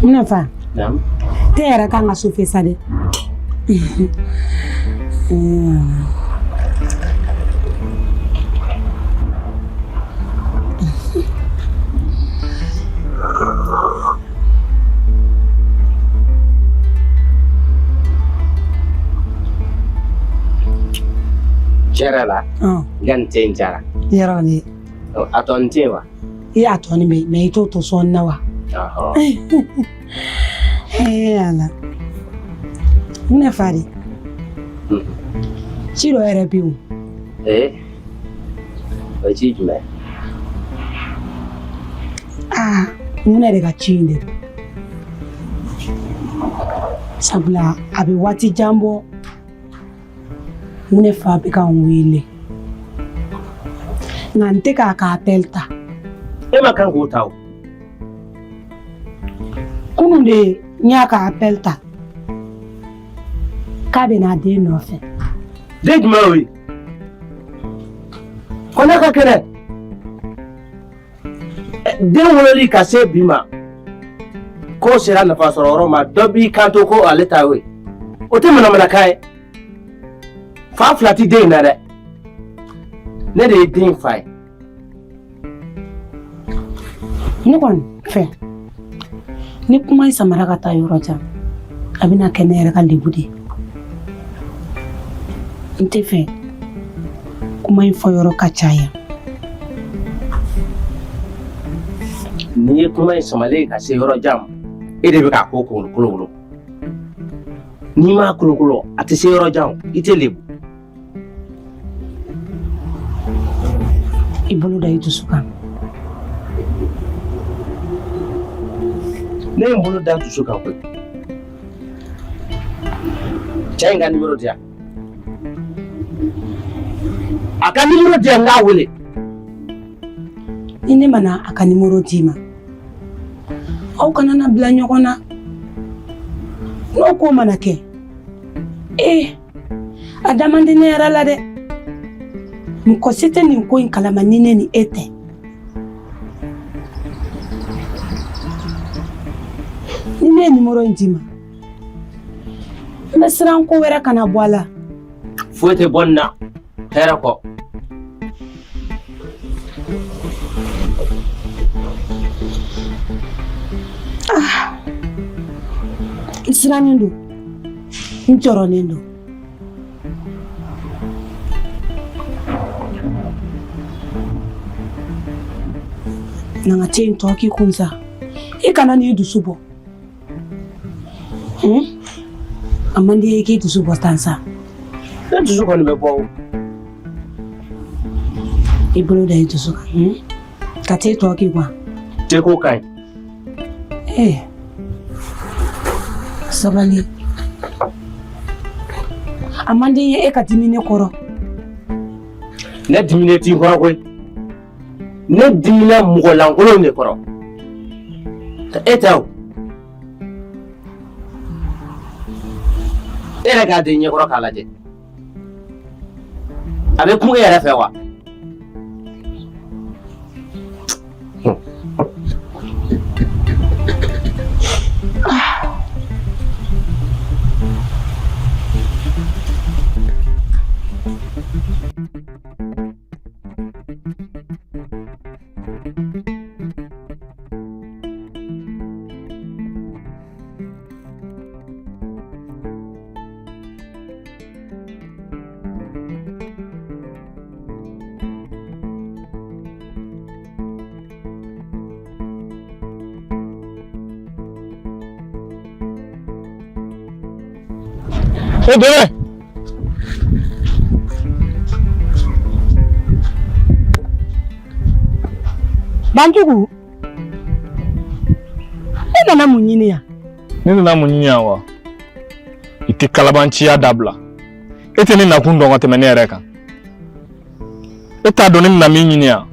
Nafa. Naam. Te yɛrɛ kan ka sufi sa dɛ. Cerela. Ganten cara. Yɛrɛ ni. Atonte wa. I atoni me me ito to so nawa. Ala. Muna fari. Chiro yɛrɛ bi o. O ci jumɛn? Muna de ka ci in de. Sabula a bɛ waati jan bɔ. Muna fa bɛ ka n wele. Nka n tɛ k'a ka appel ta. E ma kan k'o ta o. Kunun de n y'a ka appel ta. K'a bɛ n'a den nɔfɛ. Den jumɛn y'o ye? Ko ne ka kɛnɛ. Den wololi ka se bi ma. K'o sera nafa sɔrɔ yɔrɔ ma dɔ b'i kanto ko ale ta y'o ye. O tɛ manamanakan ye. Fa fila tɛ den in na dɛ. Ne de ye den fa ye. Ne kɔni fɛ ni kuma in samara ka taa yɔrɔ jan a bɛna kɛ ne yɛrɛ ka lebu de ye. N tɛ fɛ kuma in fɔ yɔrɔ ka caya. N'i ye kuma in samalen ka se yɔrɔ jan ma e de bɛ k'a ko kolokolo. N'i m'a kolokolo a tɛ se yɔrɔ jan i tɛ lebu. I bolo da i dusu kan. Ne ye n bolo da dusu kan koyi. Cɛ in ka numéro di yan. A ka numéro di yan n k'a wele. Ni ne mana a ka numéro d'i ma aw kana na bila ɲɔgɔn na. N'o ko mana kɛ a da man di ne yɛrɛ la dɛ. Mɔgɔ si tɛ nin ko in kalama ni ne ni e tɛ. Ni ne ye numéro in d'i ma n bɛ siran ko wɛrɛ kana bɔ a la. Foyi tɛ bɔ nin na hɛrɛ kɔ. N sirannen don n jɔrɔlen don. Nanga cɛ in tɔ k'i kun sa i kana n'i dusu bɔ. A man di ye k'i dusu bɔ tan sa. Ne dusu kɔni bɛ bɔ o. I bolo da i dusu kan ka t'e tɔ k'i kuwa. Tɛ ko ka ɲi. Sabali a man di ye e ka dimi ne kɔrɔ. Ne dimine t'i kɔrɔ koyi. Ne dimina mɔgɔ lankolon de kɔrɔ. E tɛ o. E yɛrɛ k'a den ɲɛkɔrɔ k'a lajɛ. A bɛ kun e yɛrɛ fɛ wa? Deme. Banjugu e nana mun ɲini yan? Ne nana mun ɲini yan wa? I tɛ kalabanciya dabila. E tɛ ne nakun dɔn ka tɛmɛ ne yɛrɛ kan. E t'a dɔn ne bɛna min ɲini yan.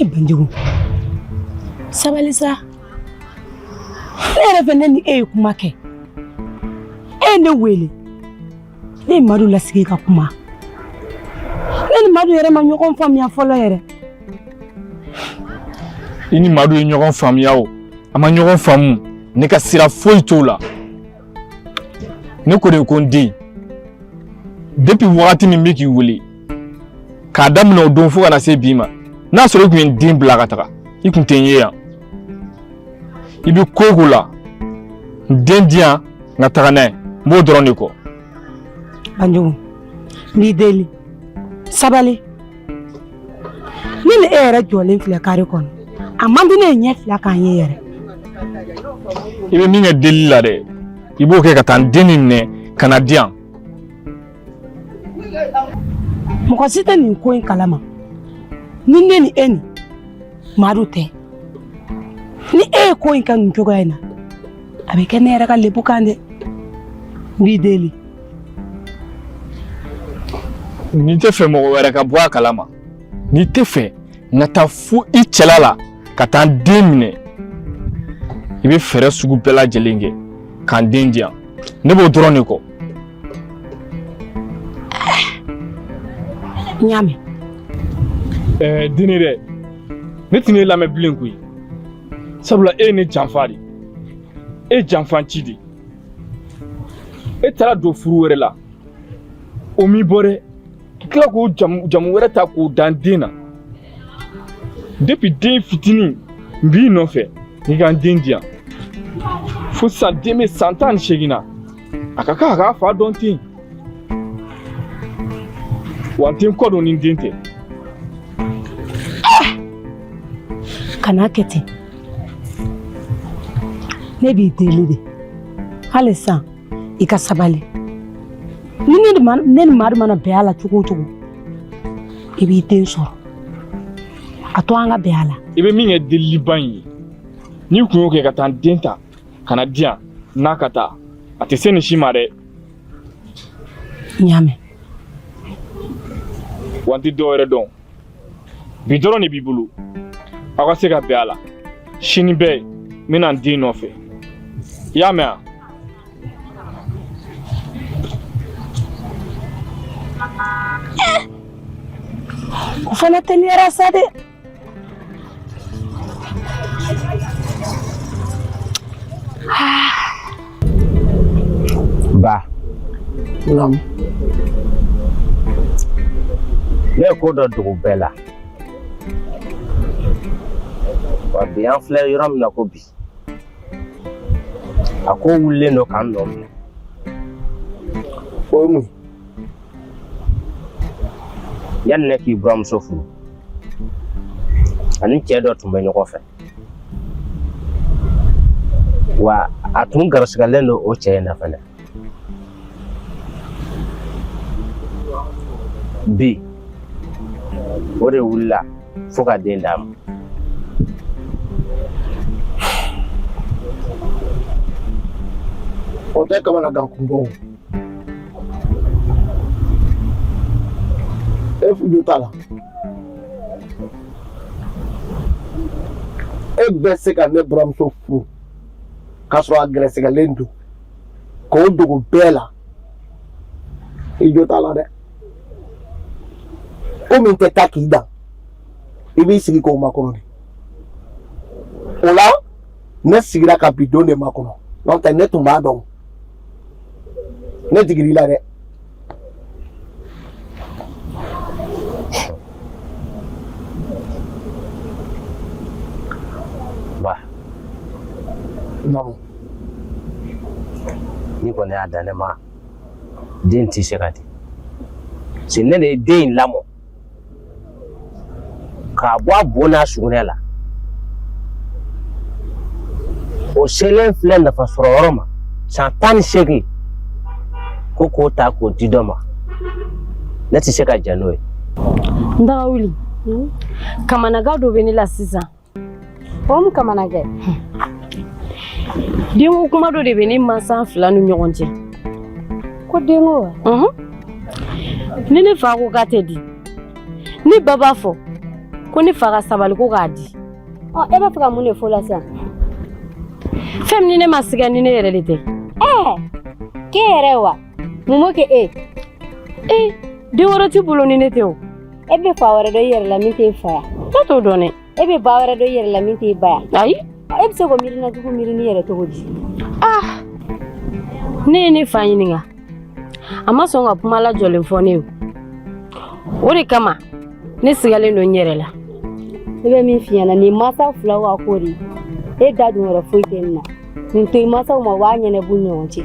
Banjugu sabali sa. Ne yɛrɛ fɛ ne ni e ye kuma kɛ. E ne wele. Ne ye Madu lasigi ka kuma. Ne ni Madu yɛrɛ ma ɲɔgɔn faamuya fɔlɔ yɛrɛ. I ni Madu ye ɲɔgɔn faamuya o. a ma ɲɔgɔn faamu ne ka sira foyi t'o la ne ko de ko n den depuis wagati min bɛ k'i wele k'a daminɛ o don fo ka na se bi ma n'a sɔrɔ i tun ye n den bila ka taga i tun tɛ n ye yan i bɛ ko o ko la n den di yan n ka taga n'a ye n b'o dɔrɔn de kɔ. Banjugu n b'i deli sabali ni ni e yɛrɛ jɔlen filɛ kare kɔnɔ a man di ne ye ɲɛ fila k'an ye yɛrɛ. I bɛ min kɛ deli la dɛ i b'o kɛ ka taa n den nin minɛ ka na di yan. Mɔgɔ si tɛ nin ko in kalama ni ne ni e ni Madu tɛ ni e ye ko in kɛ nin cogoya in na a bɛ kɛ ne yɛrɛ ka lebu kan dɛ n b'i deli. N'i tɛ fɛ mɔgɔ wɛrɛ ka bɔ a kalama n'i tɛ fɛ n ka taa fo i cɛla la ka taa n den minɛ i bɛ fɛɛrɛ sugu bɛɛ lajɛlen kɛ k'an den di yan ne b'o dɔrɔn de kɔ. N y'a mɛn. Deni dɛ ne tɛ ne lamɛn bilen koyi sabula e ye ne janfa de e ye janfanci de e taara don furu wɛrɛ la o m'i bɔ dɛ k'i tila k'o jamu wɛrɛ ta k'o dan den na depuis den fitinin n b'i nɔfɛ n'i ka n den di yan fo sisan den bɛ san 18 na a ka kan a k'a fa dɔn ten wa n tɛ n kɔ don ni n den tɛ. Kana kɛ ten ne b'i deli de hali sisan i ka sabali ni ne ni Madu mana bɛn a la cogo o cogo i b'i den sɔrɔ a to an ka bɛn a la. I bɛ min kɛ deliliba in ye n'i kun y'o kɛ ka taa n den ta ka na di yan n'a ka taa a tɛ se nin si ma dɛ. N y'a mɛn. Wa n tɛ dɔ wɛrɛ dɔn bi dɔrɔn de b'i bolo aw ka se ka bɛn a la sini bɛɛ n bɛna n den nɔfɛ i y'a mɛn wa. O fana teliyara sa dɛ. Ba. Naam. Ne ye ko dɔ dogo bɛɛ la. Wa bi an filɛ yɔrɔ min na ko bi. A ko wulilen don k'an nɔ minɛ. O ye mun ye? Yani ne k'i buramuso furu ani cɛ dɔ tun bɛ ɲɔgɔn fɛ wa a tun garisigɛlen don o cɛ in na fɛnɛ bi o de wulila fo ka den d'a ma. O tɛ kamanagan kungo e fudu t'a la e bɛ se ka ne buramuso furu k'a sɔrɔ a gɛrɛsɛgɛlen don k'o dogo bɛɛ la i jo t'a la dɛ ko min tɛ taa k'i dan i b'i sigi k'o makɔnɔ de o la ne sigira ka bi don de makɔnɔ n'o tɛ ne tun b'a dɔn ne jigir'i la dɛ. Non. Ni kɔni y'a dan ne ma den tɛ se ka di c'est ne de ye den in lamɔ k'a bɔ a bon n'a sugunɛ la o selen filɛ nafasɔrɔyɔrɔ ma san 18 ko k'o ta k'o di dɔ ma ne tɛ se ka jɛn n'o ye. N daga wuli kamanaga dɔ bɛ ne la sisan. O mun kamanaga? Denko kuma dɔ de bɛ ne mansa fila ni ɲɔgɔn cɛ. Ko denko wa? Ni ne fa ko k'a tɛ di ni ba b'a fɔ ko ne fa ka sabali ko k'a di. E b'a fɛ ka mun de fɔ la sisan? Fɛn min ni ne ma sɛgɛn ni ne yɛrɛ de tɛ. K'e yɛrɛ wa? Mun m'o kɛ e? Den wɛrɛ t'i bolo ni ne tɛ o. E bɛ fa wɛrɛ dɔ i yɛrɛ la min t'e fa ya. Ne t'o dɔn dɛ. E bɛ ba wɛrɛ dɔ i yɛrɛ la min t'e ba ya. Ayi. e bɛ se ko miirina jugu miiri ni yɛrɛ cogo di ne ye ne fa ɲininka a ma sɔn ka kuma lajɔlen fɔ ne ye o de kama ne sigalen don n yɛrɛ la ne bɛ min f'i ɲɛna nin mansaw fila ka ko de e da dun wɛrɛ foyi tɛ nin na nin to i mansaw ma u b'a ɲɛnabɔ u ni ɲɔgɔn cɛ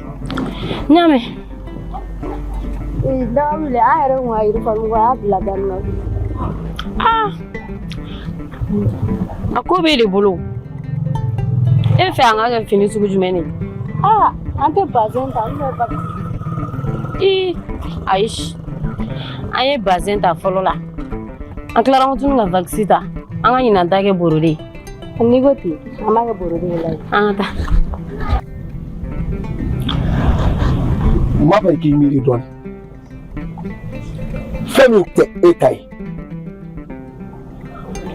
n y'a mɛn dawule an yɛrɛ kun ka yiri faamu ko a y'a bila dani na a ko b'e de bolo e fɛ an ka kɛ fini sugu jumɛn de an tɛ bazɛn ta an bɛ bakisi ayi an ye bazɛn ta fɔlɔ la an tilara ko tuguni ka vakisi ta an ka ɲinan ta kɛ borode n'i ko ten an b'a kɛ borode la an ka taa m'a fɛ k'i miiri dɔɔni fɛn min tɛ e ta ye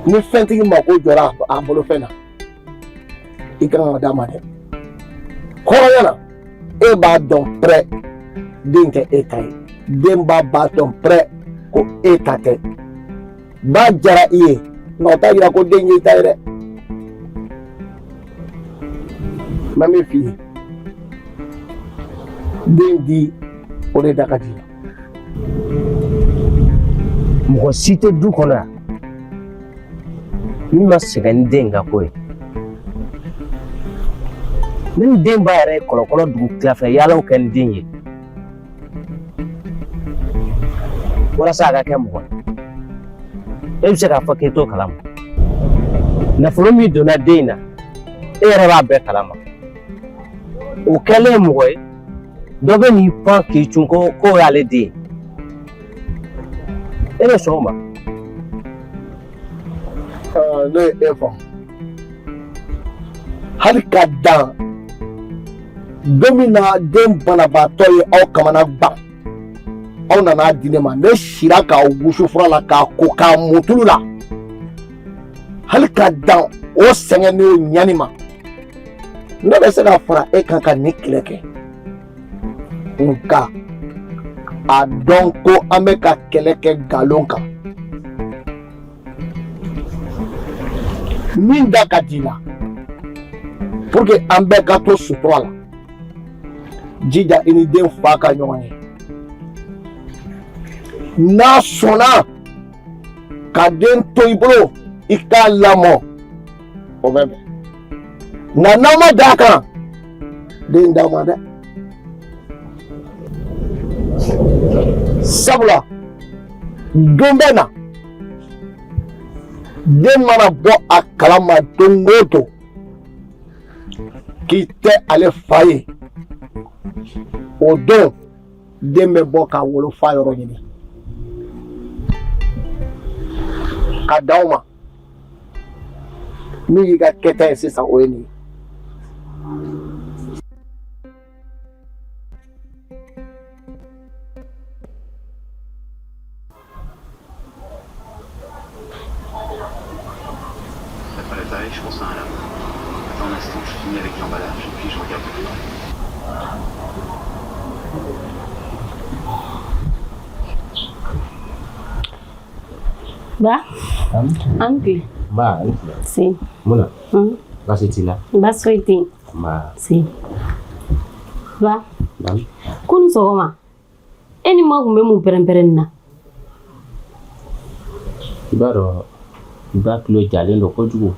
ni fɛntigi mako jɔra a bolo fɛn na i kan ka d'a ma dɛ hɔrɔnya na e b'a dɔn pɛrɛ den tɛ e ta ye denba b'a dɔn pɛrɛ ko e ta tɛ ba jara i ye nka o t'a yira ko den y'i ta ye dɛ n bɛ min f'i ye den di o de da ka di mɔgɔ si tɛ du kɔnɔ yan min ma sɛgɛn ni den ka ko ye ni den ba yɛrɛ ye kɔlɔkɔlɔ dugu tilafɛ yaalaw kɛ ni den ye walasa a ka kɛ mɔgɔ e bɛ se k'a fɔ k'e t'o kalama nafolo min donna den in na e yɛrɛ b'a bɛɛ kalama o kɛlen mɔgɔ ye dɔ bɛ n'i pan k'i cun ko y'ale den e bɛ sɔn o ma ne ye e fɔ hali ka dan don min na den banabaatɔ ye aw kamana gan aw nana di ne ma ne sira k'a wusu fura la k'a ko k'a mutulu la hali ka dan o sɛgɛn n'o ɲani ma ne bɛ se ka fara e kan ka ni kɛlɛ kɛ nka a dɔn ko an bɛ ka kɛlɛ kɛ nkalon kan min da ka di la pour que an bɛɛ ka to sutura la jija i ni den fa ka ɲɔgɔn ye n'a sɔnna ka den to i bolo i k'a lamɔ o bɛ bɛn nka n'a ma d'a kan den d'a ma dɛ sabula don bɛ na den mana bɔ a kalama don o don k'i tɛ ale fa ye o don den bɛ bɔ k'a wolofa yɔrɔ ɲini ka d'aw ma min y'i ka kɛta ye sisan o ye nin ye Je pense à un lame. Attends un instant, je finis avec l'emballage et puis je regarde tout. Ba? Anpi. Ba, si. Muna? Basi tina? Basi iti. Ba. Si. Ba? Kunu sogoma. Eni ma kumbe mu peren na. Ibaro, iba kilo jalen do kojugu.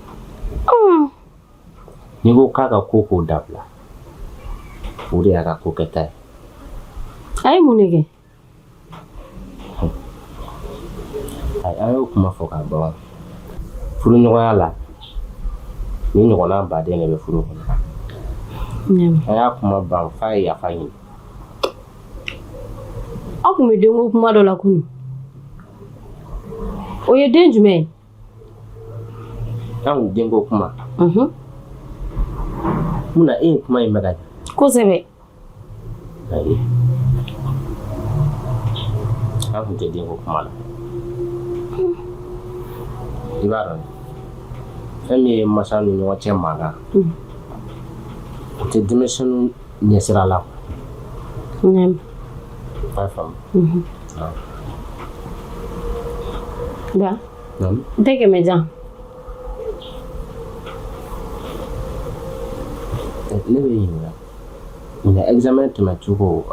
Ni ko k'a ka ko k'o dabila o de y'a ka ko kɛta ye a ye mun de kɛ an y'o kuma fɔ k'a ban furuɲɔgɔnya la ni ɲɔgɔnna baden de bɛ furu kɔnɔ an y'a kuma ban f'a ye yafa ɲini aw kun bɛ denko kuma dɔ la kunu o ye den jumɛn ye an kun denko kuma Muna e kuma in bɛ ka kosɛbɛ ayi an kun tɛ denko kuma la i b'a dɔn fɛn min ye masa ni ɲɔgɔn cɛ mankan o tɛ denmisɛnninw ɲɛsira la b'a faamu ba n tɛ kɛmɛ jan Ina examen temachugo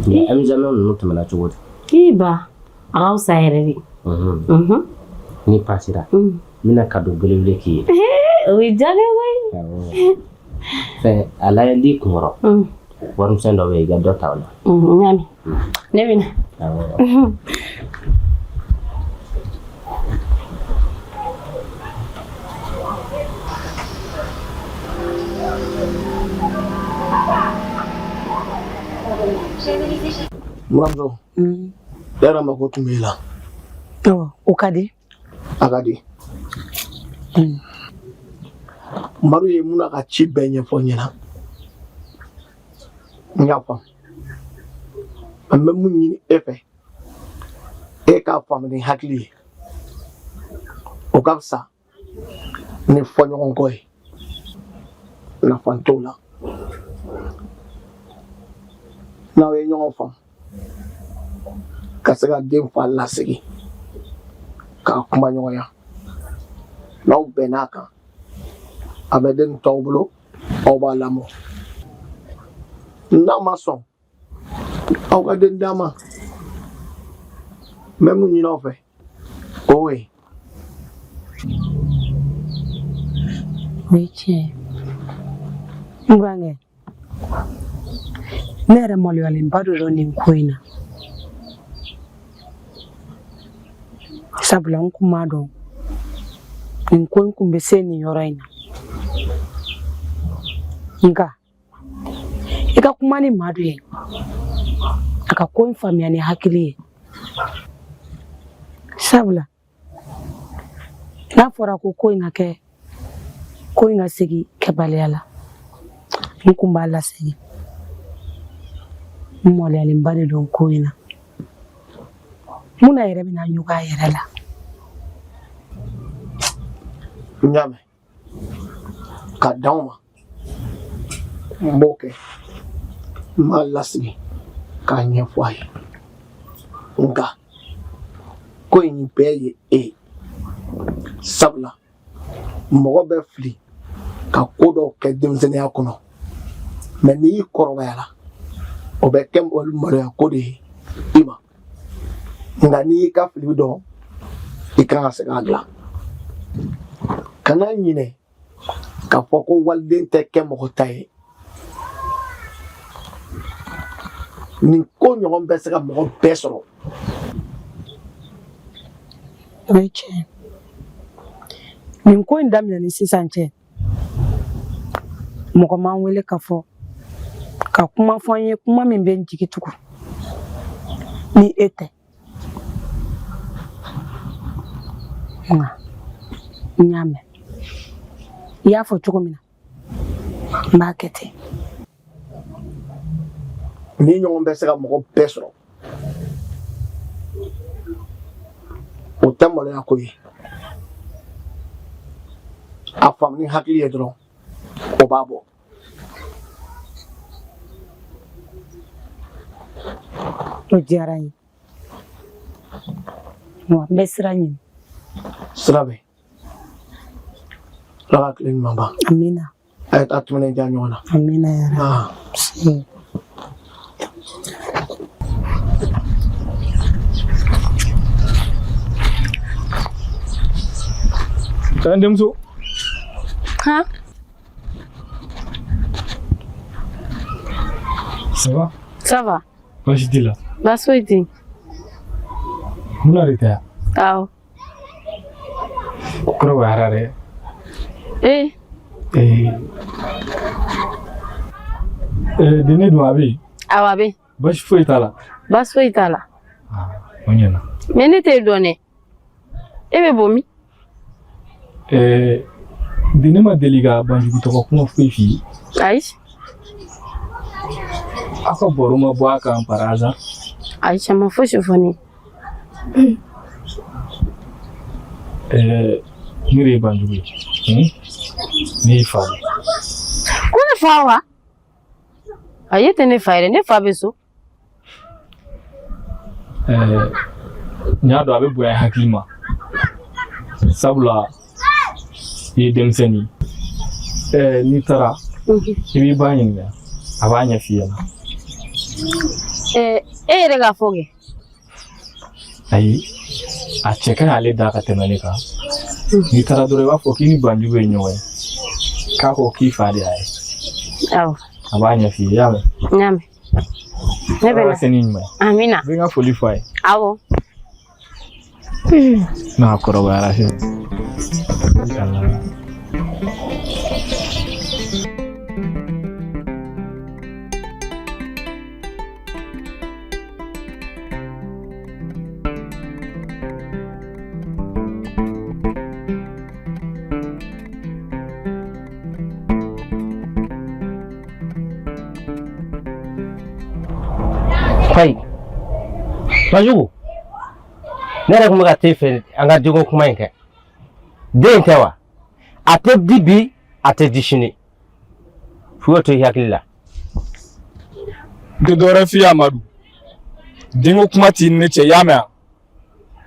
ni examen no temachugo Kiba aw sayre ni pasira mina kado belele ki oui jale way fe ala ndi kumoro warum sendo we ga dota wala nyami nebina Muramzo. Yara mako tumela. Oh, ukadi. Agadi. Maru ye muna ka ci benye fo nyina. Nyapa. Amma mun nyini efe. E ka fam ni hakli. O kapsa. Ni fo nyon koy. Na fantola. Na we nyon fam. Kasega dem fa lasigi. Ka kuma nyon ya. Na benaka. Abeden tawbulo oba lamo. Na mason. Au ga den dama. Même ni no fe. Owe. Weche. Murange. Nere moli wale mbado roni mkwina. Sabula nkumado. Nkwen kumbese ni yoraina. Nga. Ika kumani madu ye. Aka kwa mfamia ni hakili ye. Sabula. Nafora kuko inga ke. Ko inga sigi kebali ala. Nkumbala sigi. Mwole alimbali don kuina. Muna yerebe na nyuga yerela. Nyame. Kadauma. Mboke. Malasigi. Kanye fwai. Nga. Ko yin peye Sabla. Mwobe fli. Ka kodo ke demzene yakuno. Meni korowela. Obe kem ol mare akodi ima. Nga ni ka fli do. Ika asegagla. Kana nyine. Ka foko walden te kem hotaye. Ni ko nyon besega mo besoro. Weche. Ninko indamina ni sisanche. Moko manwele kafo. Ka kuma fanye kuma mimbe njikituku. Ni ete. Nga. Nyame. Yafo chukumina. Marketing. Ni nyon besega mo besoro. Otamole akoyi. Afam ni hakili edro. Obabo. Ojarai. Mo besrani. Srabe. Laga klin mamba. Amina. Ayat atmane janyona. Amina ya Rabbi. Ah. Tandem so. Ha? Ça va? Ça va. Moi j'étais là. Ba souhaité. Mun arrêté. Aw. Koro wa harare. Dene do abi. Awabe. Bash foi tala. Ba souhaité la. Ah, onyena. Mene te donné. Ebe bomi. Dene ma deliga banjugu to ko foi fi. Aïcha. Aka boruma bo aka amparaza. Aïcha ma fo chefoni. Nire banjugu. Ni fa. Kuna fawa? Ayete ne faire ne fa beso. Nyado abe boya hakima. Sabula ye demseni. Ni tara I b'i ba ɲininka a b'a ɲɛ f'i ɲɛna. E yɛrɛ ka fɔ kɛ. Ayi a cɛ ka ɲi ale da ka tɛmɛ ne kan. N'i taara dɔrɔn i b'a fɔ k'i ni Banjugu ye ɲɔgɔn ye k'a ko k'i fa de y'a ye. Awɔ. A b'a ɲɛ f'i ye y'a mɛn. N y'a mɛn. Ne bɛ na. Se ni ɲuman ye. Amina. N bɛ n ka foli f'a ye. Awɔ. N'a kɔrɔbayara sisan. Kai, Banjugu, ne yɛrɛ kun bɛ ka t'e fɛ an ka denko kuma in kɛ. Den tɛ wa? A tɛ di bi, a tɛ di sini. F'u y'o to i hakili la. N tɛ dɔwɛrɛ f'i ye Amadu. Denko kuma t'i ni ne cɛ y'a mɛn wa?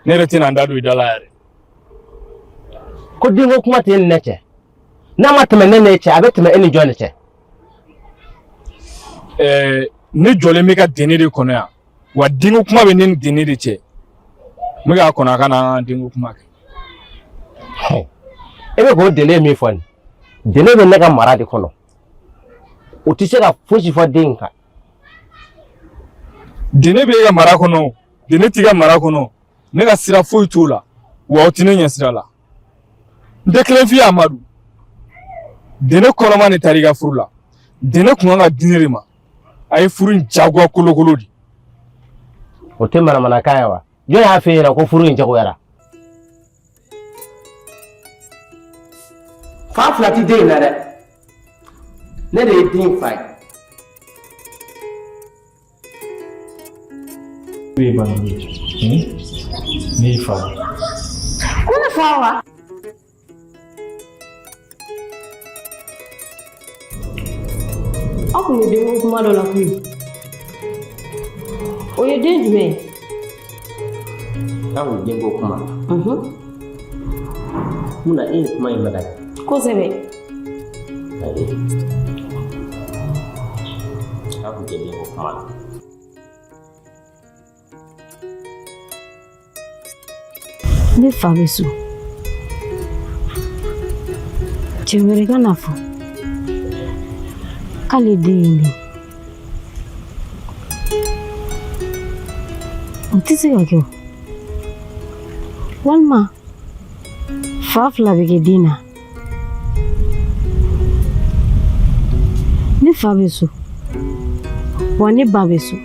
Ne yɛrɛ tɛna n da don i da la yɛrɛ. Ko denko kuma t'i ni ne cɛ. N'a ma tɛmɛ ne n'e cɛ, a bɛ tɛmɛ e ni jɔn de cɛ. Ne jɔlen bɛ ka deni de kɔnɔ yan wa denko kuma bɛ ne ni deni de cɛ. N bɛ k'a kɔnɔ a ka na denko kuma kɛ. E bɛ k'o deni min fɔ nin, deni bɛ ne ka mara de kɔnɔ. O tɛ se ka fosi fɔ den kan. Deni bɛ e ka mara kɔnɔ, deni t'i ka mara kɔnɔ, ne ka sira foyi t'o la wa o tɛ ne ɲɛ sira la. N tɛ kelen f'i ye Amadu. Deni kɔnɔma de taara i ka furu la. Deni kun kan ka di ne de ma. A ye furu in jagoya kolokolo di. O tɛ manamanakan ye wa? Jɔn y'a f'e ɲɛna ko furu in jagoyara? Fa fila tɛ den in na dɛ. Ne de ye den fa ye. Ne ye Banjugu ye. Ne y'i fa ye. Ko ne fa wa? Aw kun ye denko kuma dɔ la koyi. O ye den jumɛn ye? An kun denko kuma. Munna e ye kuma in mɛn? Kosɛbɛ. Ayi. An kun tɛ denko kuma la. Ne fa bɛ so. Cɛ wɛrɛ ka na fɔ k'ale den ye nin. O tɛ se ka kɛ o. Walima fa fila bɛ kɛ den na. Ne fa bɛ so wa ne ba bɛ so.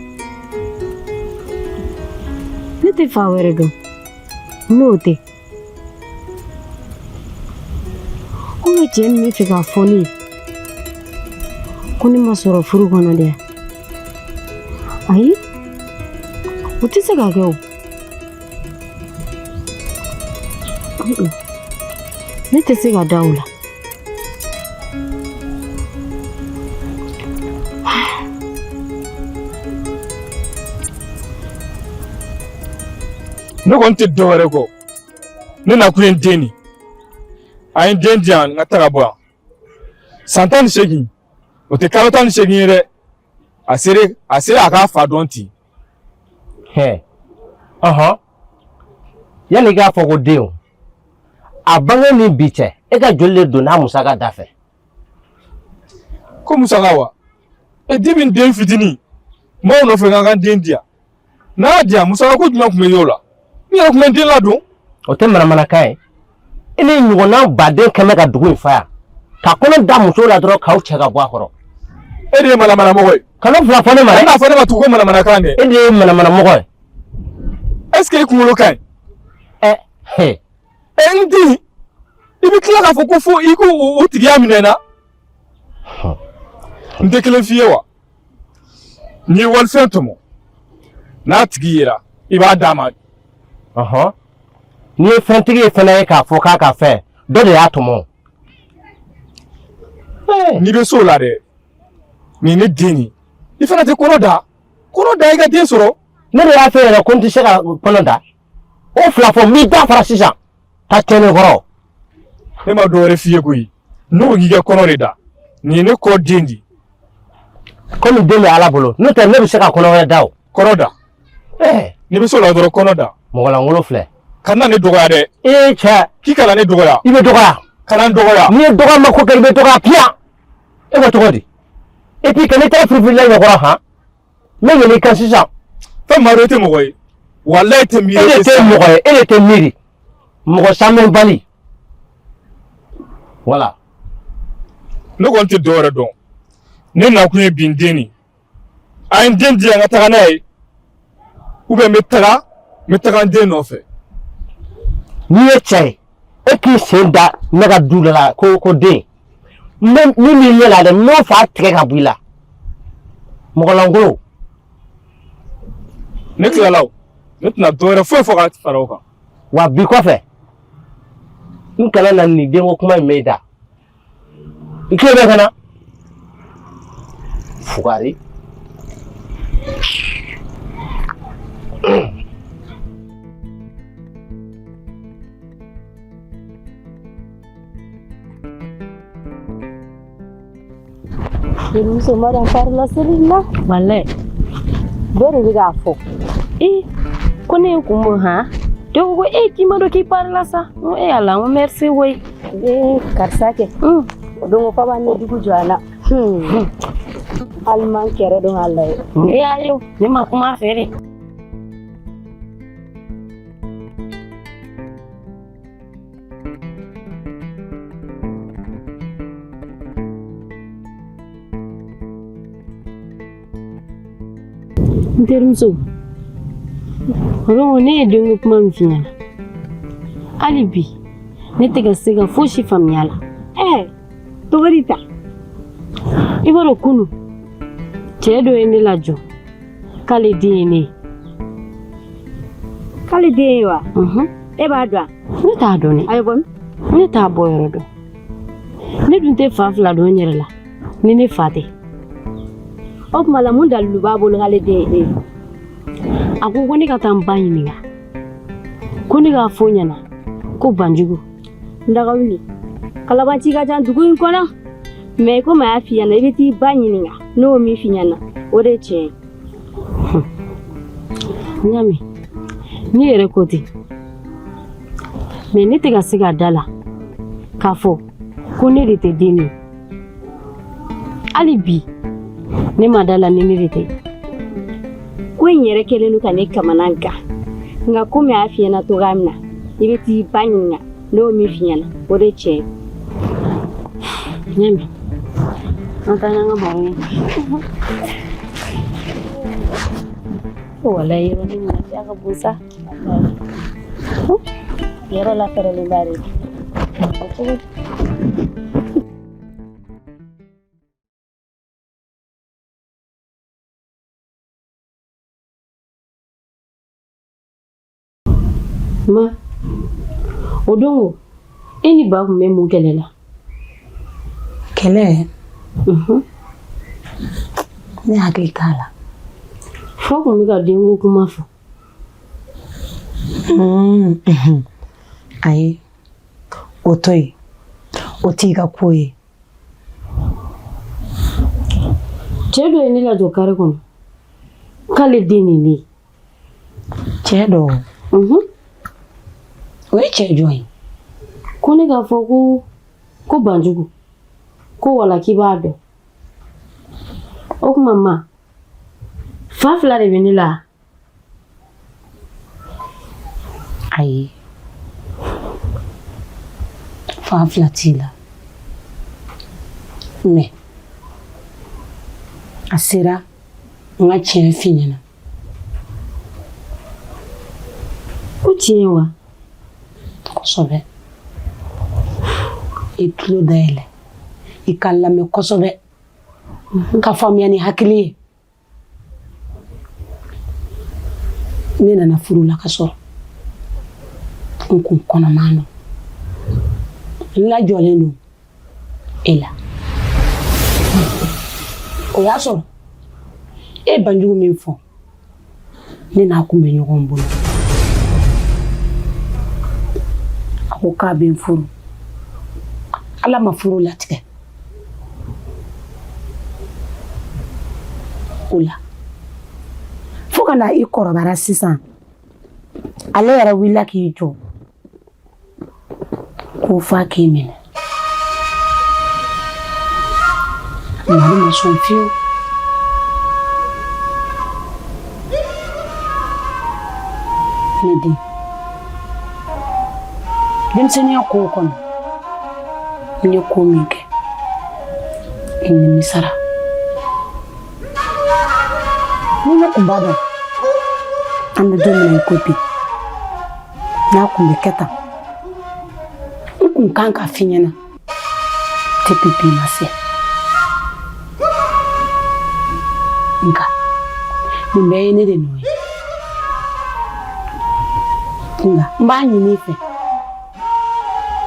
Ne tɛ fa wɛrɛ dɔn n'o tɛ. Ko ne cɛ min bɛ fɛ k'a fɔ ne ye ko ne ma sɔrɔ furu kɔnɔ dɛ. Ayi, o tɛ se ka kɛ o. Ne tɛ se ka da o la. Ne kɔni tɛ dɔwɛrɛ kɔ. Ne nakun ye n den de. A ye n den di yan n ka taga bɔ yan. San 18 o tɛ kalo 18 ye dɛ. A sera a k'a fa dɔn ten. Yanni i k'a fɔ ko den o, a bange ni bi cɛ e ka joli de donna a musaka da fɛ? Ko musaka wa? Depuis n den fitinin maaw nɔfɛ k'an ka den di yan. N'a y'a di yan musaka ko jumɛn tun bɛ y'o la? N yɛrɛ tun bɛ n den ladon. O tɛ manamanakan ye. I ni ɲɔgɔnna baden kɛmɛ ka dugu in fa yan ka kɔnɔ da muso la dɔrɔn k'aw cɛ ka bɔ a kɔrɔ. E de ye manamanamɔgɔ ye. Kana fila fɔ ne ma dɛ. E n'a fɔ ne ma tugu ko manamanakan dɛ. E de ye manamanamɔgɔ ye. Est-ce que i kunkolo ka ɲi? N den i bɛ tila k'a fɔ ko fo i k'o tigiya minɛ na. N tɛ kelen f'i ye wa? N'i ye walifɛn tɔmɔ n'a tigi yera i b'a d'a ma. N'i ye fɛntigi ye fana ye k'a fɔ k'a ka fɛn dɔ de y'a tɔmɔ. N'i bɛ so la dɛ nin ne den ye i fana tɛ kɔnɔ da i ka den sɔrɔ. Ne de y'a fɛ yɛrɛ ko n tɛ se ka kɔnɔ da. O fila fɔ n b'i da fara sisan ka cɛnni kɔrɔ. Ne ma dɔwɛrɛ f'i ye koyi. N'o k'i kɛ kɔnɔ de da Ni ne kɔ den di. Komi den bɛ Ala bolo. N'o tɛ ne bɛ se ka kɔnɔ wɛrɛ da o. Kɔnɔ da. Ni bɛ so la dɔrɔn kɔnɔ da. Mɔgɔlankolon filɛ. Kana ne dɔgɔya dɛ. Cɛ. K'i kana ne dɔgɔya. I bɛ dɔgɔya. Kana n dɔgɔya. N'i ye dɔgɔyama ko kɛ i bɛ dɔgɔya piyan. E ko cogo di? Et puis que ne tɛ firifirila ɲɛkɔrɔ han. Ne yɛlɛ i kan sisan. Fɛn maa dɔ tɛ mɔgɔ ye. Walayi tɛ miiri. E de tɛ mɔgɔ ye. E de tɛ miiri. Mɔgɔ samun bali. Voilà. Ne kɔni tɛ dɔwɛrɛ dɔn. Ne nakun ye bin den nin. A ye n den di yan n ka taga n'a ye. Ou bien n bɛ taga n den nɔfɛ. N'i ye cɛ ye, e k'i sen da ne ka du dɔ la ko den. Min b'i ɲɛ la dɛ, n m'o fa tigɛ ka bɔ i la. Mɔgɔlankolon. Ne tilala o. Ne tɛna dɔwɛrɛ foyi fɔ ka fara o kan. Wa bi kɔfɛ, n kana na nin denko kuma in mɛn i da. I tulo bɛ ka na? Fugari. Muso ma dan farila seli la. Wallahi. Dore bi ga fo. Ko ne ko mo ha? Do ko ki ma do ki parla sa. No ala mo merci way. Karsa ke. Do mo fa ba ne dugu jala. Alman kere do Allah. Ayo, ni ma kuma fere. Nterumso. Rongo ne dungu kuma mfinyala. Alibi. Ne tega sega foshi famiyala. Togarita. Ibaro kunu. Chedo ene lajo. Kale DNA. Kale DNA wa. Eba adwa. Ne ta adoni. Ayobon. Ne ta boyoro do. Ne dunte fafla do nyerela. Ne fate. Ok malamunda lubabo ngale DNA. Aku koni kata mbanyi niga. Koni ga fonya na. Ko banjugu. Ndaga wili. Kalabanchi ga jan dugu inkona. Me ko ma afiya na ibiti banyi niga. No mi finyana. Ode che. Nyami. Ni ere koti. Me ni tega siga dala. Kafo. Koni rite dini. Alibi. Ni madala ni rite. Kwenyere kelenu kane kamananga. Nga kome afiya na togamna. Ibiti banyi niga. No mi finyana. Ode che. Nyami. Antanya nga bawe. Wala yero ni mati aga busa. Yero la fere limbari. Ma, odongo, eni ba kume mu kelela. Kele. Ne hakili tala. Foko miga dengo kuma fo. Ayi. Otoyi. Otiga koye. Chedo eni la jokare kono. Kale dini ni. Chedo. Oye chedo yi. Kone ga foko ko banjugu. Ko wala kibado. Ok mama. Fafla de venila. Ayi. Fafla tila. Me. Asira. Nga chen finyana. Uchiwa. Kosobe. Itlo daile. Ikalla me kosobe. Ka famia ni hakili. Nena na furu la kasoro. Nkun kono mano. La jolenu. Ela. Oya soro. E banjugu min fo. Nena akumbe nyogon bolo. Ako ka ben furu. Ala ma furu la tige. la fo kana I kɔrɔbara sisan ale yɛrɛ wulila k'i jɔ k'o fa k'i minɛ Mari ma sɔn fiyewu ne den denmisɛnniya kow kɔnɔ n ye ko min kɛ I nimisara ni ne kun b'a dɔn an bɛ don min na I ko bi n'a kun bɛ kɛ tan n kun kan ka f'i ɲɛna depuis bi ma se nka nin bɛɛ ye ne de nɔ ye nka n b'a ɲini I fɛ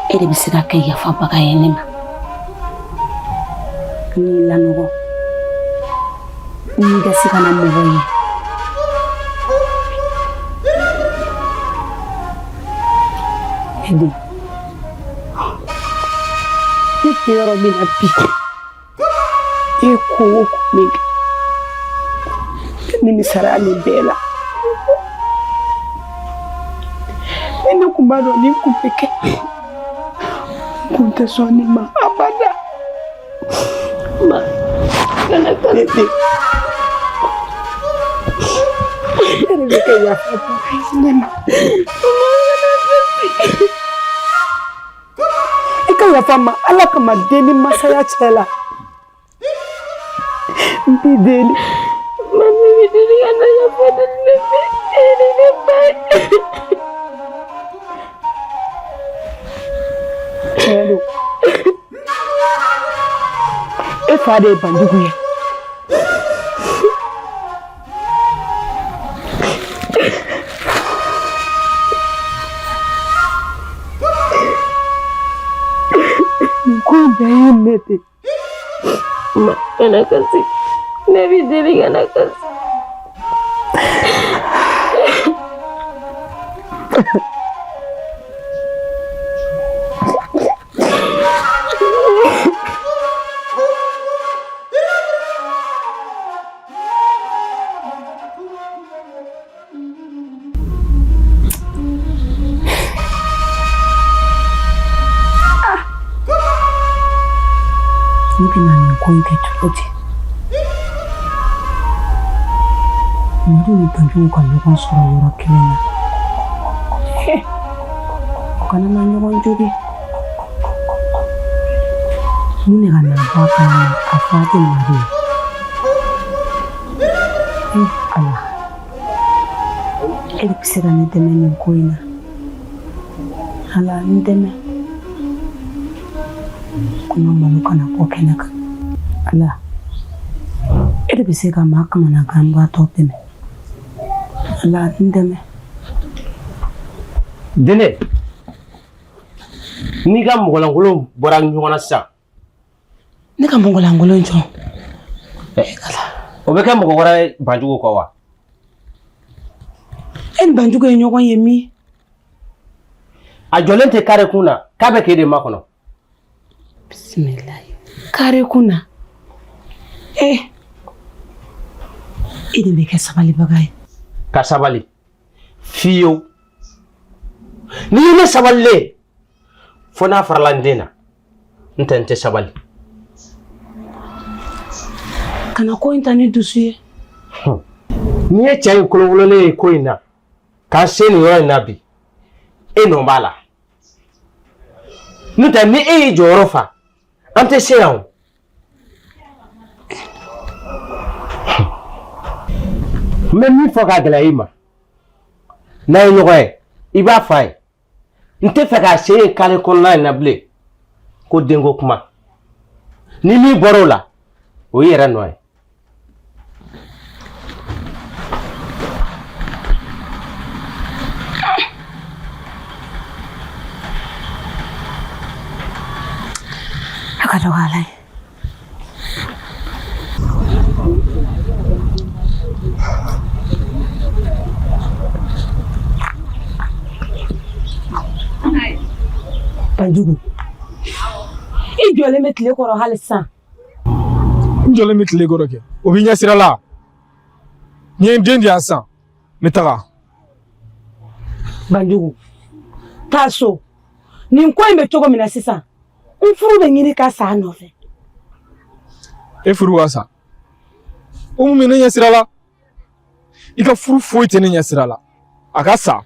e de bɛ se ka kɛ yafabaga ye ne ma n'i lanɔgɔ n'i ka se ka na mɔgɔ ye Edi ne tɛ yɔrɔ min na bi I ko o ko min kɛ nimisara nin bɛɛ la ne kun b'a dɔn nin kun bɛ kɛ n kun tɛ sɔn nin ma abada ma kana taa ne den ne de bɛ kɛ yafabaga ye ne ma I ka yafa n ma Ala kama den ni masaya cɛ la n b'i deli Mami bɛ deli ka na yafa deli ne fɛ e ni ne ba tiɲɛ don e fa de ye banjugu ye nin ko bɛɛ ye ne de ma kana kasi ne bɛ deli ka na kasi ne bɛna nin ko in kɛ cogo di Madu ni banjugu ka ɲɔgɔn sɔrɔ yɔrɔ kelen na o kana na ɲɔgɔn jogin mun de ka na bɔ a kan a fɔ a tɛ Madu ye Ala e de bɛ se ka ne dɛmɛ nin ko in na Ala n dɛmɛ n ka malo kana bɔ kɛnɛ kan Ala e de bɛ se ka maa kamanagan baatɔ dɛmɛ Ala n dɛmɛ Dene n'i ka mɔgɔlankolon bɔra ɲɔgɔn na sisan ne ka mɔgɔlankolon jɔn o bɛ kɛ mɔgɔ wɛrɛ ye banjugu kɔ wa e ni banjugu ye ɲɔgɔn ye min a jɔlen tɛ kare kun na k'a bɛ k'e de makɔnɔ bisimilayi kare kun na e de bɛ kɛ sabalibaga ye ka sabali fiyewu n'i ye ne sabalilen fo n'a farala n den na n tɛ sabali kana ko in ta ni dusu ye n'i ye cɛ in kolonkolonlen ye ko in na k'a se nin yɔrɔ in na bi e nɔ b'a la n'o tɛ ni e y'i jɔyɔrɔ fa an tɛ se yan o n bɛ min fɔ ka gɛlɛya i ma n'a ye ɲɔgɔn ye I b'a fɔ a ye n tɛ fɛ k'a se yen kare kɔnɔna in na bilen ko denko kuma ni min bɔra o la o y'i yɛrɛ nɔ ye a ka dɔgɔ Ala ye banjugu I jɔlen bɛ tile kɔrɔ hali sisan n jɔlen bɛ tile kɔrɔ kɛ o b'i ɲɛ sira la Ni ye n den di yan sisan n bɛ taga. Banjugu taa so nin ko in bɛ cogo min na sisan n furu bɛ ɲini ka sa a nɔfɛ. E furu ka sa o mun bɛ ne ɲɛ sira la i ka furu foyi tɛ ne ɲɛ sira la a ka sa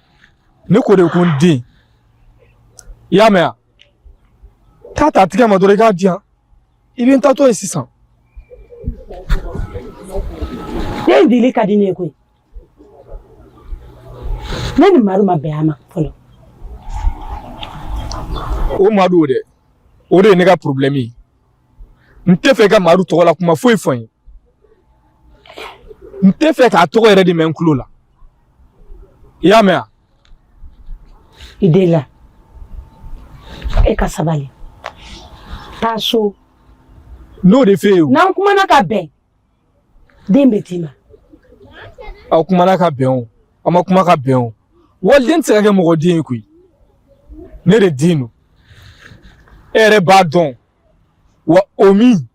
ne ko de ko n den i y'a mɛn wa taa ta tigɛ ma dɔrɔn i k'a di yan i bɛ n taatɔ ye sisan. Den dili ka di ne ye koyi ne ni Madu ma bɛn a ma fɔlɔ. O Madu o dɛ o de ye ne ka problème ye n tɛ fɛ ka Madu tɔgɔ la kuma foyi fɔ n ye n tɛ fɛ k'a tɔgɔ yɛrɛ de mɛn n tulo la i y'a mɛn wa. I den la e ka sabali taa so. N'o de fɛ yen o. N'an kumana ka bɛn den bɛ t'i ma. Aw kumana ka bɛn o aw ma kuma ka bɛn o waliden tɛ se ka kɛ mɔgɔ den ye koyi ne de den don e yɛrɛ b'a dɔn wa o min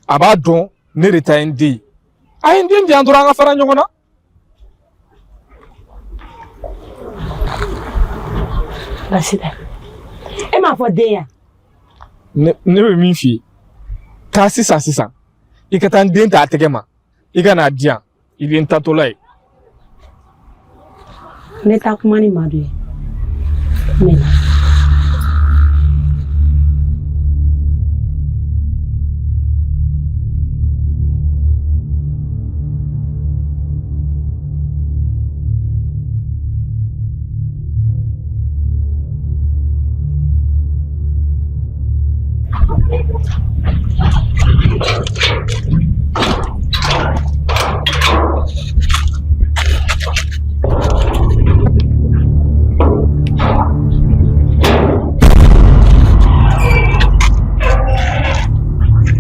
a b'a dɔn ne de ta ye n den ye a ye n den di yan dɔrɔn an ka fara ɲɔgɔn na. Basi tɛ e m'a fɔ den ya. ne bɛ min f'i ye taa sisan i ka taa n den ta a tɛgɛ ma i ka n'a di yan i bɛ n taatɔla ye. Ne taa kuma ni Madu ye ne na.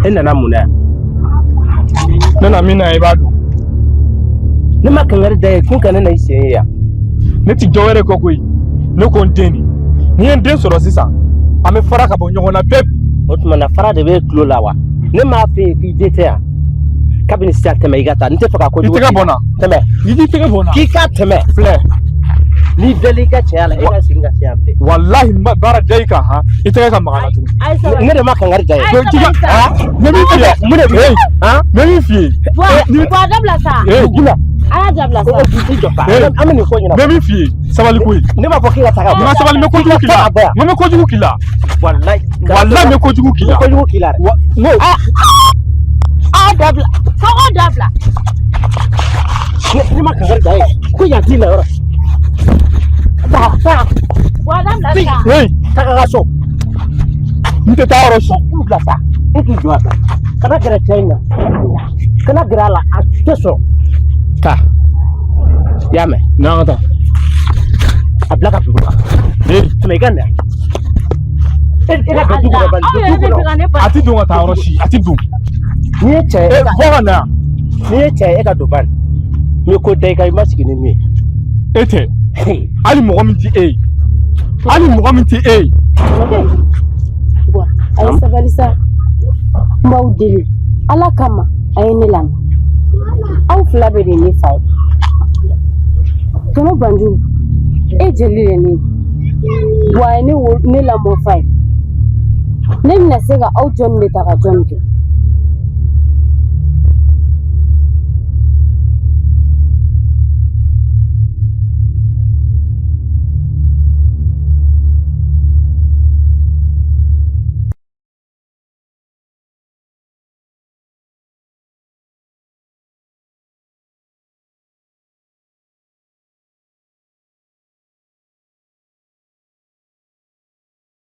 E nana mun na? Ne na min na i b'a dɔn. Ne ma kankari da ye kun ka ne na i sen ye yan. Ne ti dɔ wɛrɛ kɔ koyi ne ko n den de ni ye n den sɔrɔ sisan an bɛ fara ka bɔ ɲɔgɔn na bɛɛ. O tuma na fara de bɛ tulo la wa? Ne m'a fɛ yen k'i den tɛ yan kabini sisan tɛmɛ i ka taa n tɛ fɛ ka kojugu. I tɛgɛ bɔ n na. Tɛmɛ. I k'i tɛgɛ bɔ n na. K'i ka tɛmɛ. Filɛ. N'i deli i ka cɛya la e ka segin ka se yan bilen. Walahi n ma baara da i kan han i tɛgɛ ka maga n na tuguni. Ne de ma kankari da ye. Ne min f'i ye mun de bɛ yen ne min f'i ye. Bɔ dabila sa. Gila. A y'a dabila sa. I jɔ sa. An bɛ nin ko ɲɛnabɔ. Ne min f'i ye sabali ko ye. Ne b'a fɔ k'i ka taga. N ka sabali n bɛ kojugu k'i la. N bɛ kojugu k'i la. Walahi n bɛ kojugu k'i la. Kojugu k'i la dɛ. N'o. A dabila. Kɔgɔ dabila. Ne ma kankari da ye. Ko yan t'i la yɔrɔ. Taa. Bɔ dabila sa. Hey. Taga ka so. N tɛ taa yɔrɔ si. K'u bila sa. E k'i jɔ a kan. Kana gɛrɛ cɛ in na. Kana gɛrɛ a la a tɛ sɔn. Taa. I y'a mɛn. N'an ka taa. A bila ka dugu la. Tɛmɛ i ka na. E ka kɛ dugu la bani. A ti don ka taa yɔrɔ si a ti don. N'i ye cɛ ye. Bɔ ka na yan. N'i ye cɛ ye e ka don bani. N'i ye ko da i kan i ma sigi ni min ye. E tɛ. Hali mɔgɔ min ti e ye. Hali mɔgɔ min ti e ye. Bɔ a ye sabali sa. N b'aw deli Ala kama a ye ne lamɛn aw fila bɛ de ne fa ye. Tɔnɔ Banjugu e jeli de ne ye. Bɔ a ye ne lamɔ fa ye. Ne bɛna se ka aw jɔnni de ta ka jɔnni kɛ.